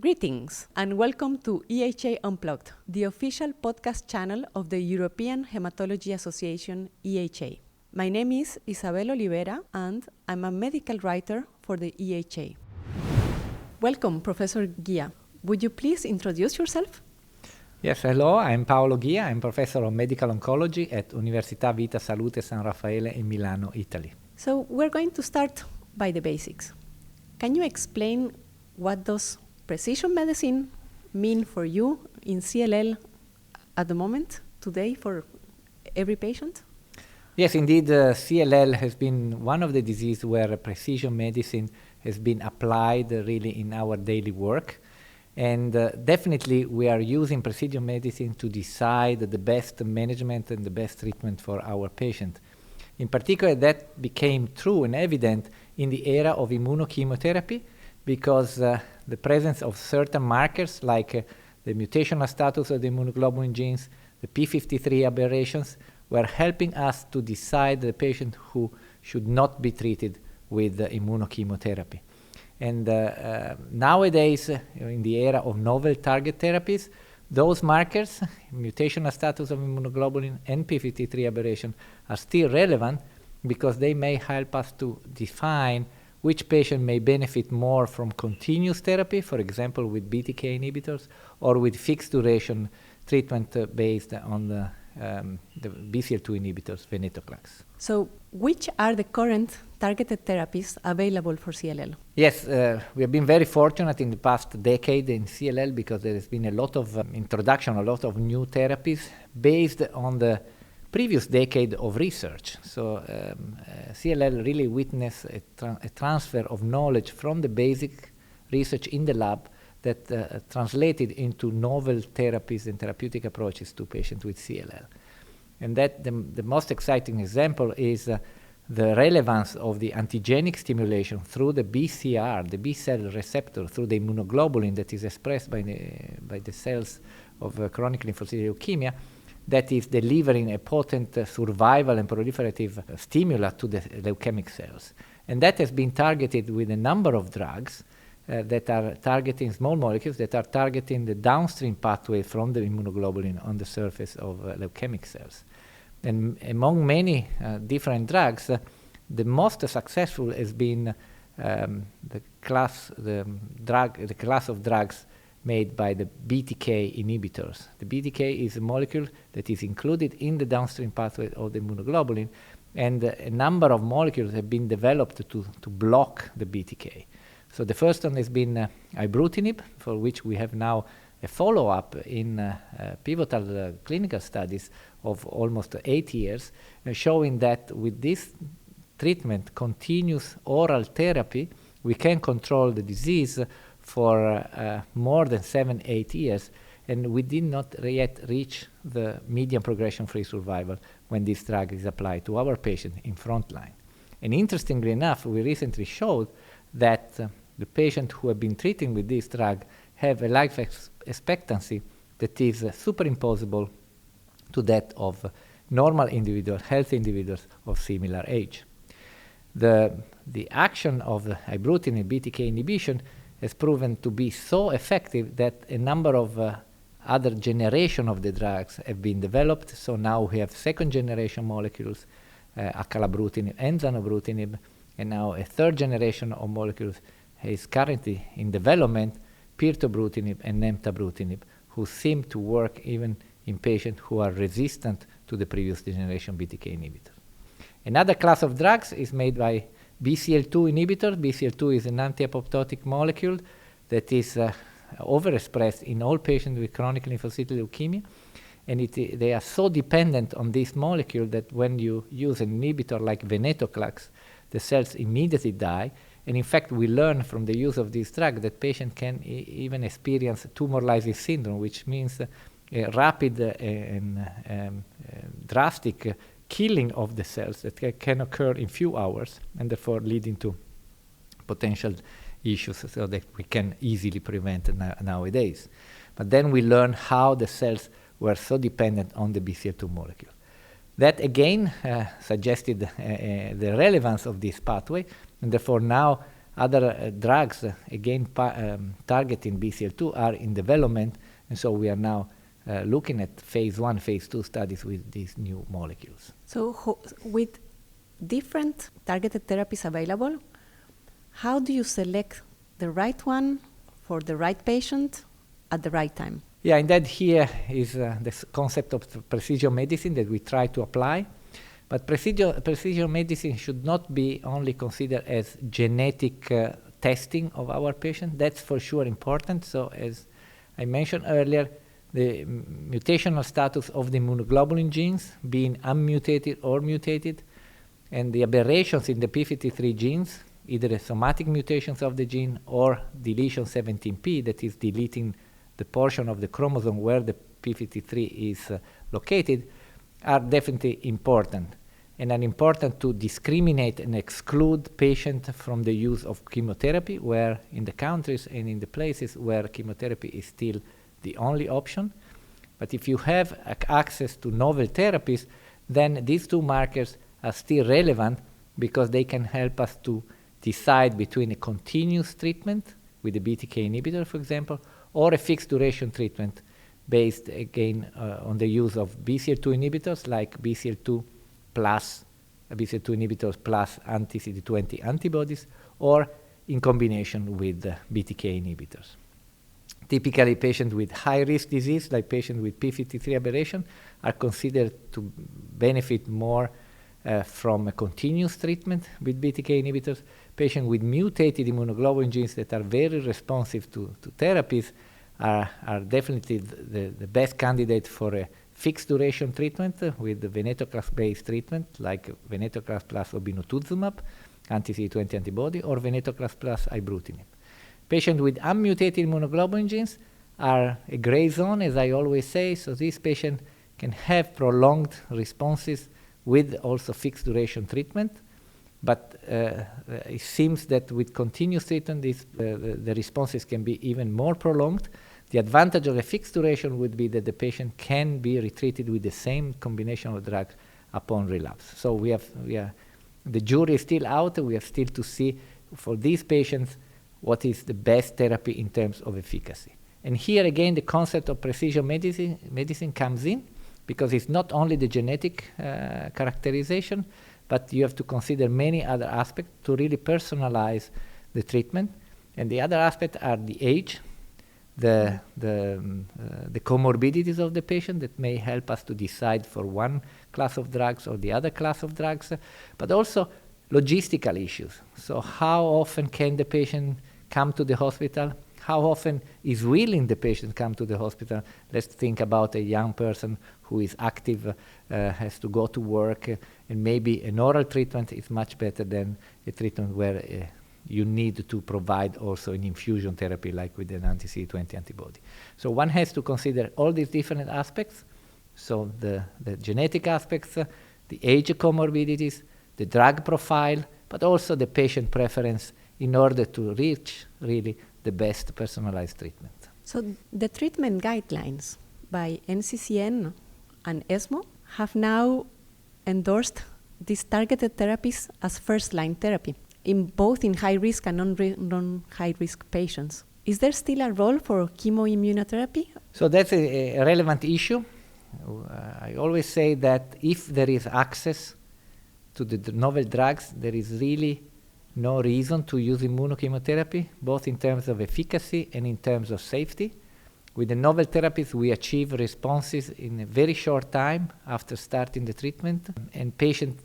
Greetings and welcome to EHA Unplugged, the official podcast channel of the European Hematology Association, EHA. My name is Isabel Olivera and I'm a medical writer for the EHA. Welcome, Professor Ghia. Would you please introduce yourself? Yes, hello, I'm Paolo Ghia. I'm professor of medical oncology at Università Vita Salute San Raffaele in Milano, Italy. So we're going to start by the basics. Can you explain what does precision medicine mean for you in CLL at the moment, today, for every patient? Yes, indeed, CLL has been one of the diseases where precision medicine has been applied really in our daily work. And definitely we are using precision medicine to decide the best management and the best treatment for our patient. In particular, that became true and evident in the era of immunochemotherapy, because the presence of certain markers like the mutational status of the immunoglobulin genes, the P53 aberrations, were helping us to decide the patient who should not be treated with immunochemotherapy. And nowadays, in the era of novel target therapies, those markers, mutational status of immunoglobulin and P53 aberration, are still relevant because they may help us to define which patient may benefit more from continuous therapy, for example, with BTK inhibitors, or with fixed duration treatment based on the BCL2 inhibitors, venetoclax. So which are the current targeted therapies available for CLL? Yes, we have been very fortunate in the past decade in CLL because there has been a lot of introduction, a lot of new therapies based on the previous decade of research. So CLL really witnessed a transfer of knowledge from the basic research in the lab that translated into novel therapies and therapeutic approaches to patients with CLL. And that the most exciting example is the relevance of the antigenic stimulation through the BCR, the B cell receptor, through the immunoglobulin that is expressed by the cells of chronic lymphocytic leukemia, that is delivering a potent survival and proliferative stimulus to the leukemic cells. And that has been targeted with a number of drugs that are targeting small molecules that are targeting the downstream pathway from the immunoglobulin on the surface of leukemic cells. And among many different drugs, the most successful has been the class of drugs made by the BTK inhibitors. The BTK is a molecule that is included in the downstream pathway of the immunoglobulin, and a number of molecules have been developed to block the BTK. So the first one has been ibrutinib, for which we have now a follow-up in pivotal clinical studies of almost 8 years, showing that with this treatment, continuous oral therapy, we can control the disease for more than 7-8 years, and we did not yet reach the median progression-free survival when this drug is applied to our patient in frontline. And interestingly enough, we recently showed that the patients who have been treated with this drug have a life expectancy that is superimposable to that of normal individuals, healthy individuals of similar age. The action of the ibrutinib BTK inhibition has proven to be so effective that a number of other generation of the drugs have been developed. So now we have second generation molecules, acalabrutinib and zanubrutinib, and now a third generation of molecules is currently in development, pirtobrutinib and nemtabrutinib, who seem to work even in patients who are resistant to the previous generation BTK inhibitor. Another class of drugs is made by BCL2 inhibitors. BCL2 is an anti-apoptotic molecule that is overexpressed in all patients with chronic lymphocytic leukemia. And they are so dependent on this molecule that when you use an inhibitor like venetoclax, the cells immediately die. And in fact, we learn from the use of this drug that patients can even experience tumor lysis syndrome, which means a rapid and drastic killing of the cells that can occur in few hours, and therefore leading to potential issues so that we can easily prevent nowadays. But then we learn how the cells were so dependent on the BCL2 molecule. That again suggested the relevance of this pathway, and therefore now Other drugs, again, targeting BCL2 are in development, and so we are now looking at phase 1, phase 2 studies with these new molecules. So with different targeted therapies available, how do you select the right one for the right patient at the right time? Yeah, and that here is this concept of precision medicine that we try to apply. But precision medicine should not be only considered as genetic testing of our patient. That's for sure important. So as I mentioned earlier, the mutational status of the immunoglobulin genes being unmutated or mutated, and the aberrations in the p53 genes, either the somatic mutations of the gene or deletion 17p, that is deleting the portion of the chromosome where the p53 is located, are definitely important. And are important to discriminate and exclude patients from the use of chemotherapy, where in the countries and in the places where chemotherapy is still the only option. But if you have access to novel therapies, then these two markers are still relevant because they can help us to decide between a continuous treatment with a BTK inhibitor, for example, or a fixed duration treatment based, again, on the use of BCL2 inhibitors like BCL2 plus BCL2 inhibitors plus anti-CD20 antibodies, or in combination with BTK inhibitors. Typically, patients with high-risk disease, like patients with p53 aberration, are considered to benefit more from a continuous treatment with BTK inhibitors. Patients with mutated immunoglobulin genes that are very responsive to therapies are definitely the best candidate for a fixed duration treatment with the venetoclax-based treatment, like venetoclax plus obinutuzumab, anti-CD20 antibody, or venetoclax plus ibrutinib. Patients with unmutated immunoglobulin genes are a gray zone, as I always say, so these patients can have prolonged responses with also fixed duration treatment, but it seems that with continuous treatment, the responses can be even more prolonged. The advantage of a fixed duration would be that the patient can be retreated with the same combination of drugs upon relapse. So the jury is still out. We have still to see for these patients what is the best therapy in terms of efficacy. And here again, the concept of precision medicine comes in, because it's not only the genetic characterization, but you have to consider many other aspects to really personalize the treatment. And the other aspects are the age, the comorbidities of the patient that may help us to decide for one class of drugs or the other class of drugs, but also logistical issues. So how often can the patient come to the hospital? How often is willing the patient come to the hospital? Let's think about a young person who is active, has to go to work, and maybe an oral treatment is much better than a treatment where you need to provide also an infusion therapy like with an anti-CD20 antibody. So one has to consider all these different aspects, so the genetic aspects, the age comorbidities, the drug profile, but also the patient preference in order to reach really the best personalized treatment. So the treatment guidelines by NCCN and ESMO have now endorsed these targeted therapies as first-line therapy in both in high-risk and non-high-risk patients. Is there still a role for chemoimmunotherapy? So that's a relevant issue. I always say that if there is access to the novel drugs, there is really no reason to use immunochemotherapy, both in terms of efficacy and in terms of safety. With the novel therapies, we achieve responses in a very short time after starting the treatment, and patients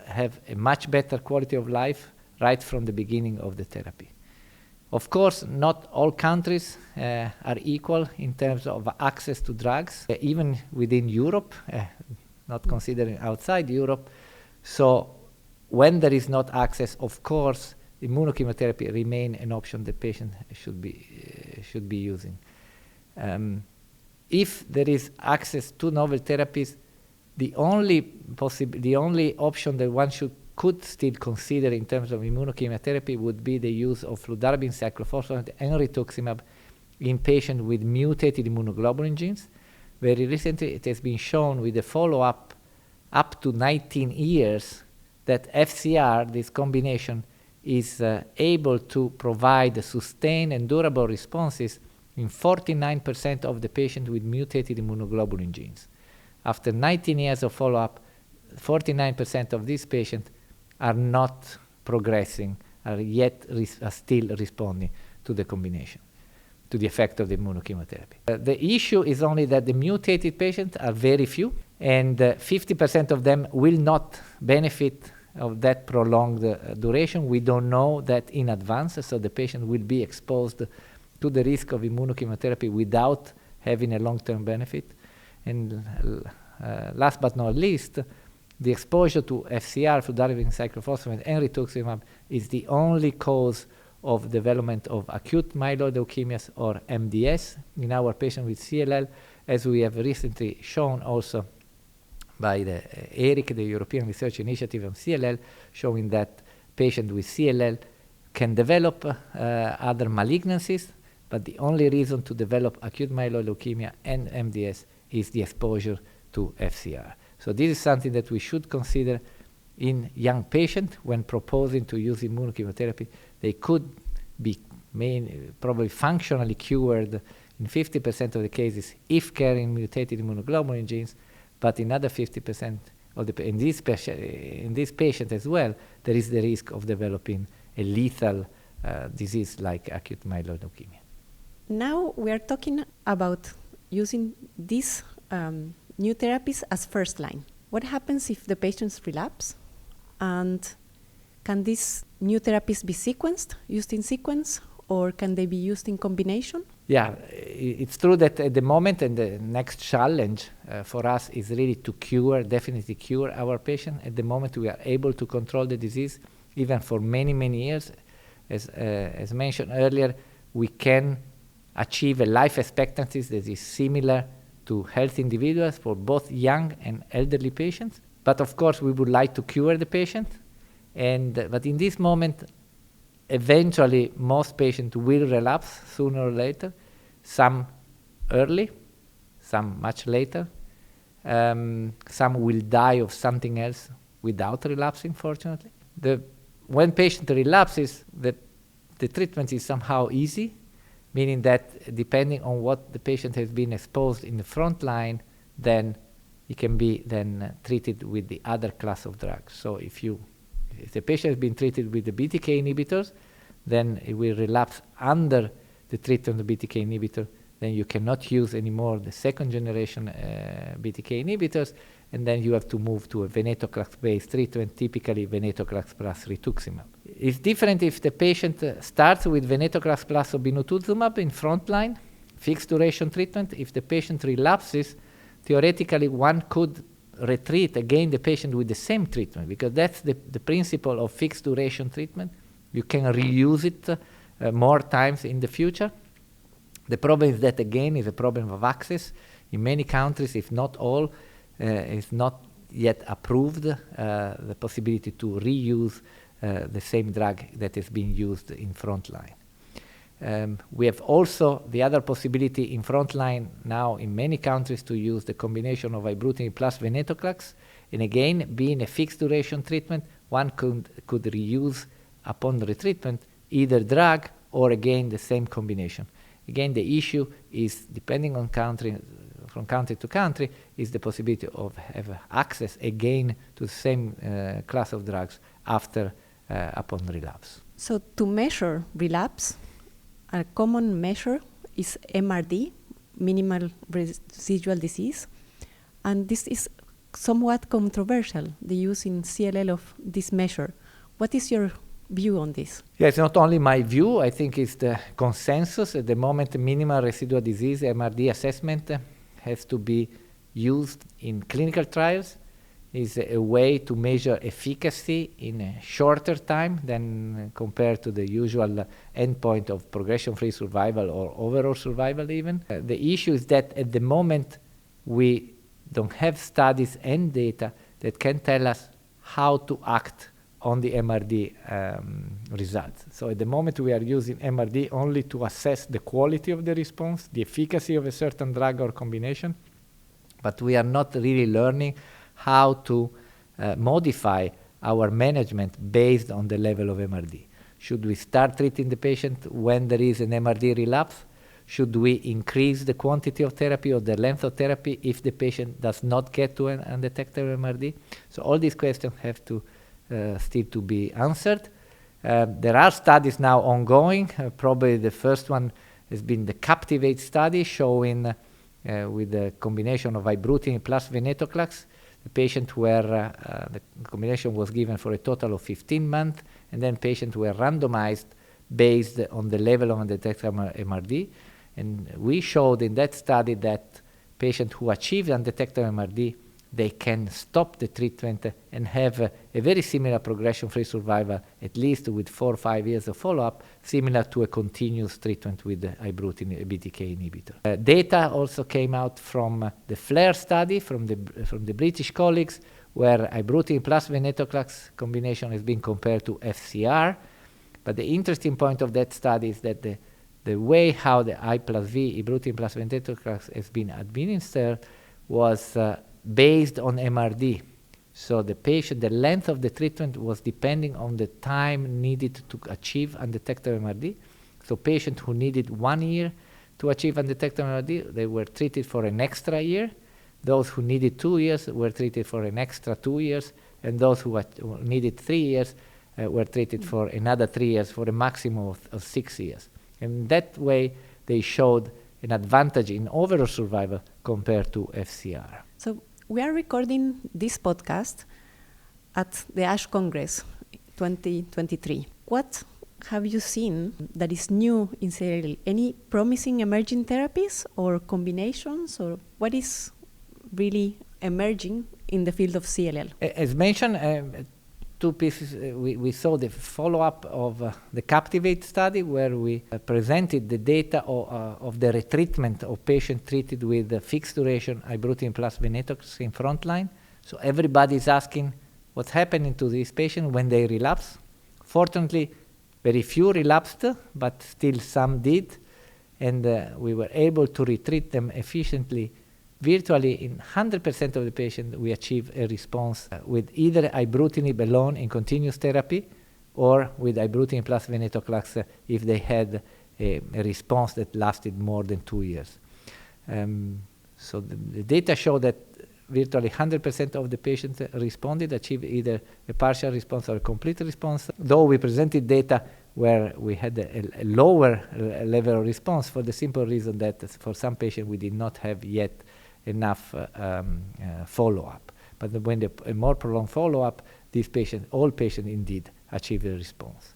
have a much better quality of life right from the beginning of the therapy. Of course, not all countries are equal in terms of access to drugs, even within Europe, not considering outside Europe. So when there is not access, of course, immunochemotherapy remain an option the patient should be using. If there is access to novel therapies, the only option that one could still consider in terms of immunochemotherapy would be the use of fludarabine, cyclophosphamide, and rituximab in patients with mutated immunoglobulin genes. Very recently, it has been shown with a follow-up up to 19 years that FCR, this combination, is able to provide sustained and durable responses in 49% of the patients with mutated immunoglobulin genes. After 19 years of follow-up, 49% of these patients are not progressing, are still responding to the combination, to the effect of the immunochemotherapy. The issue is only that the mutated patients are very few, and 50% of them will not benefit of that prolonged duration. We don't know that in advance, so the patient will be exposed to the risk of immunochemotherapy without having a long-term benefit. And last but not least, the exposure to FCR, fludarabine, cyclophosphamide, and rituximab is the only cause of development of acute myeloid leukemias, or MDS, in our patient with CLL, as we have recently shown also by the ERIC, the European Research Initiative on CLL, showing that patients with CLL can develop other malignancies, but the only reason to develop acute myeloid leukemia and MDS is the exposure to FCR. So this is something that we should consider in young patients when proposing to use immunochemotherapy. They could be probably functionally cured in 50% of the cases if carrying mutated immunoglobulin genes, but in other 50% of the in this patient as well, there is the risk of developing a lethal disease like acute myeloid leukemia. Now we are talking about using these new therapies as first line. What happens if the patients relapse? And can these new therapies be sequenced, used in sequence, or can they be used in combination? Yeah, it's true that at the moment, and the next challenge for us is really to definitely cure our patient. At the moment, we are able to control the disease even for many, many years. As mentioned earlier, we can achieve a life expectancy that is similar to healthy individuals for both young and elderly patients. But of course, we would like to cure the patient. But in this moment, eventually, most patients will relapse sooner or later, some early, some much later. Some will die of something else without relapsing, fortunately. When patient relapses, the treatment is somehow easy, meaning that depending on what the patient has been exposed in the front line, then it can be then treated with the other class of drugs. So if the patient has been treated with the BTK inhibitors, then it will relapse under the treatment of BTK inhibitor. Then you cannot use anymore the second generation BTK inhibitors, and then you have to move to a venetoclax-based treatment, typically venetoclax plus rituximab. It's different if the patient starts with venetoclax plus obinutuzumab in frontline, fixed duration treatment. If the patient relapses, theoretically one could retreat again the patient with the same treatment, because that's the principle of fixed duration treatment. You can reuse it more times in the future. The problem is that, again, is a problem of access. In many countries, if not all, it's not yet approved the possibility to reuse the same drug that is being used in frontline. We have also the other possibility in frontline now in many countries to use the combination of ibrutinib plus venetoclax. And again, being a fixed duration treatment, one could reuse upon the retreatment either drug or again the same combination. Again, the issue is, depending on country, from country to country, is the possibility of have access again to the same class of drugs after upon relapse. So to measure relapse, a common measure is MRD, minimal residual disease, and this is somewhat controversial, the use in CLL of this measure. What is your view on this? Yeah, it's not only my view. I think it's the consensus. At the moment, minimal residual disease MRD assessment has to be used in clinical trials. It's a way to measure efficacy in a shorter time than compared to the usual endpoint of progression-free survival or overall survival even. The issue is that at the moment, we don't have studies and data that can tell us how to act on the MRD results. So at the moment, we are using MRD only to assess the quality of the response, the efficacy of a certain drug or combination, but we are not really learning how to modify our management based on the level of MRD. Should we start treating the patient when there is an MRD relapse? Should we increase the quantity of therapy or the length of therapy if the patient does not get to an undetectable MRD? So all these questions have to still to be answered. There are studies now ongoing. Probably the first one has been the Captivate study showing with the combination of ibrutinib plus venetoclax, the patient were, the combination was given for a total of 15 months, and then patients were randomized based on the level of undetectable MRD. And we showed in that study that patients who achieved undetectable MRD, they can stop the treatment and have a very similar progression-free survival, at least with 4 or 5 years of follow-up, similar to a continuous treatment with ibrutinib, a BTK inhibitor. Data also came out from the FLAIR study from the British colleagues, where ibrutinib plus venetoclax combination has been compared to FCR. But the interesting point of that study is that the way how the I plus V, ibrutinib plus venetoclax, has been administered was based on MRD. So the length of the treatment was depending on the time needed to achieve undetectable MRD. So patients who needed 1 year to achieve undetectable MRD, they were treated for an extra year. Those who needed 2 years were treated for an extra 2 years. And those who needed 3 years were treated for another 3 years, for a maximum of 6 years. And that way, they showed an advantage in overall survival compared to FCR. So we are recording this podcast at the ASH Congress 2023. What have you seen that is new in CLL? Any promising emerging therapies or combinations, or what is really emerging in the field of CLL? As mentioned, 2 pieces. We saw the follow-up of the Captivate study, where we presented the data of the retreatment of patients treated with fixed duration ibrutinib plus venetoclax in frontline. So everybody is asking what's happening to these patients when they relapse. Fortunately, very few relapsed, but still some did. And we were able to retreat them efficiently. Virtually in 100% of the patients, we achieve a response with either ibrutinib alone in continuous therapy or with ibrutinib plus venetoclax if they had a response that lasted more than 2 years. So the data show that virtually 100% of the patients responded, achieved either a partial response or a complete response. Though we presented data where we had a lower level of response for the simple reason that for some patients we did not have yet enough follow-up. But when a more prolonged follow-up, all patients indeed achieve a response.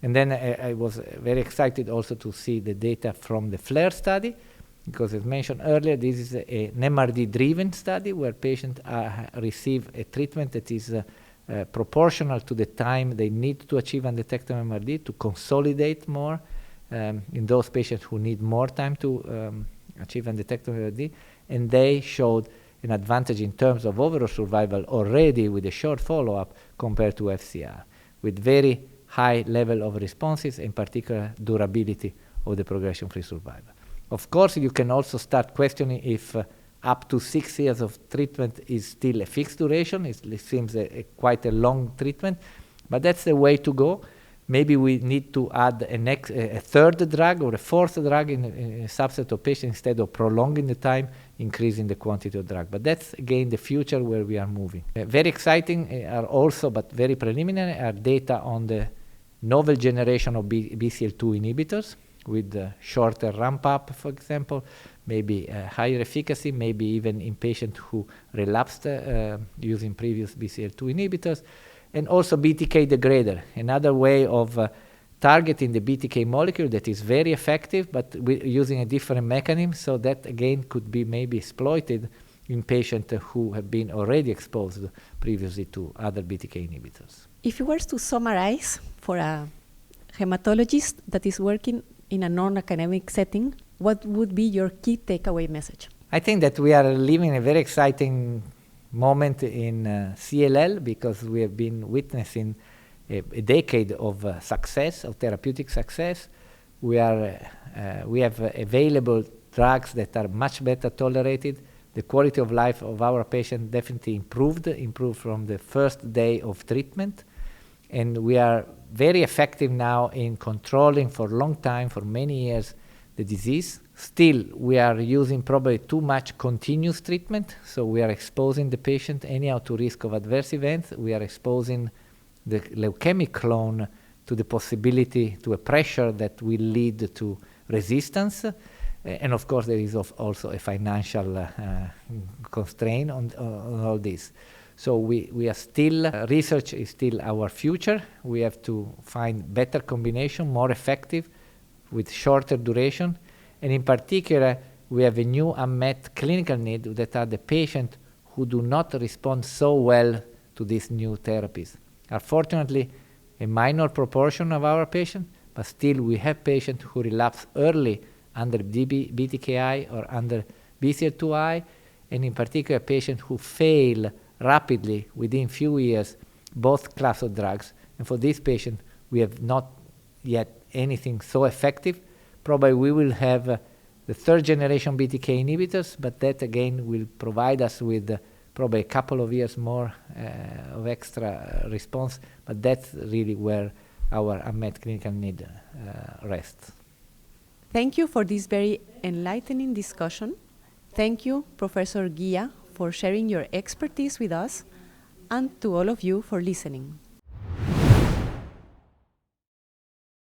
And then I was very excited also to see the data from the FLAIR study, because as mentioned earlier, this is an MRD-driven study where patients receive a treatment that is proportional to the time they need to achieve undetectable MRD to consolidate more in those patients who need more time to achieve undetectable MRD. And they showed an advantage in terms of overall survival already with a short follow-up compared to FCR, with very high level of responses, in particular durability of the progression-free survival. Of course, you can also start questioning if up to 6 years of treatment is still a fixed duration. It seems quite a long treatment, but that's the way to go. Maybe we need to add a third drug or a fourth drug in a subset of patients instead of prolonging the time, increasing the quantity of drug. But that's, again, the future where we are moving. Very exciting are also, but very preliminary, are data on the novel generation of BCL2 inhibitors with shorter ramp-up, for example, maybe higher efficacy, maybe even in patients who relapsed using previous BCL2 inhibitors. And also BTK degrader, another way of targeting the BTK molecule that is very effective, but using a different mechanism, so that again could be maybe exploited in patients who have been already exposed previously to other BTK inhibitors. If you were to summarize for a hematologist that is working in a non-academic setting, what would be your key takeaway message? I think that we are living a very exciting moment in CLL, because we have been witnessing a decade of success, of therapeutic success. We have available drugs that are much better tolerated. The quality of life of our patients definitely improved from the first day of treatment. And we are very effective now in controlling for a long time, for many years, the disease. Still, we are using probably too much continuous treatment, so we are exposing the patient anyhow to risk of adverse events. We are exposing the leukemic clone to the possibility, to a pressure that will lead to resistance. And of course, there is also a financial constraint on all this. So we are still, research is still our future. We have to find better combination, more effective, with shorter duration. And in particular, we have a new unmet clinical need that are the patients who do not respond so well to these new therapies. Unfortunately, a minor proportion of our patients, but still we have patients who relapse early under BTKI or under BCL2I, and in particular patients who fail rapidly within few years both class of drugs. And for these patients, we have not yet anything so effective. Probably we will have the third generation BTK inhibitors, but that again will provide us with probably a couple of years more of extra response, but that's really where our unmet clinical need rests. Thank you for this very enlightening discussion. Thank you, Professor Ghia, for sharing your expertise with us, and to all of you for listening.